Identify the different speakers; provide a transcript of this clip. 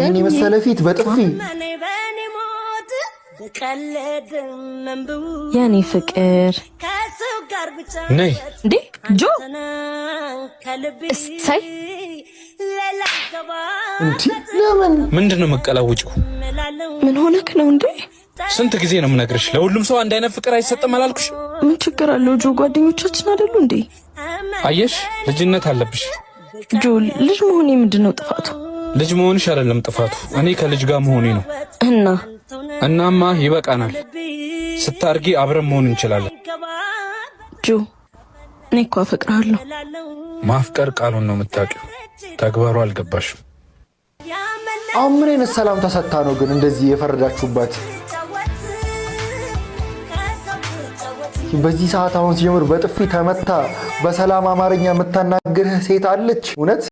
Speaker 1: የኔ መሰለ ፊት በጥፊ
Speaker 2: የኔ ፍቅር
Speaker 3: ነይ
Speaker 2: እንዴ ጆ እሰይ
Speaker 1: እንዴ ለምን
Speaker 3: ምንድነው መቀላውጭው?
Speaker 2: ምን ሆነክ ነው እንዴ?
Speaker 3: ስንት ጊዜ ነው የምነግርሽ? ለሁሉም ሰው አንድ አይነት ፍቅር አይሰጥም አላልኩሽ?
Speaker 2: ምን ችግር አለው ጆ? ጓደኞቻችን አይደሉ እንዴ?
Speaker 3: አየሽ ልጅነት አለብሽ።
Speaker 2: ጆ ልጅ መሆኔ ምንድነው ጥፋቱ?
Speaker 3: ልጅ መሆንሽ አይደለም ጥፋቱ፣ እኔ ከልጅ ጋር መሆኔ ነው። እናማ ይበቃናል። ስታርጊ አብረን መሆን እንችላለን።
Speaker 2: ጆ እኔ እኮ አፈቅርሃለሁ።
Speaker 3: ማፍቀር ቃሉን ነው የምታውቂው፣ ተግባሩ አልገባሽም።
Speaker 1: አሁን ምን አይነት ሰላም ተሰጣ ነው ግን እንደዚህ የፈረዳችሁባት? በዚህ ሰዓት አሁን ሲጀምር በጥፊ ተመታ በሰላም አማርኛ የምታናግርህ ሴት አለች? እውነት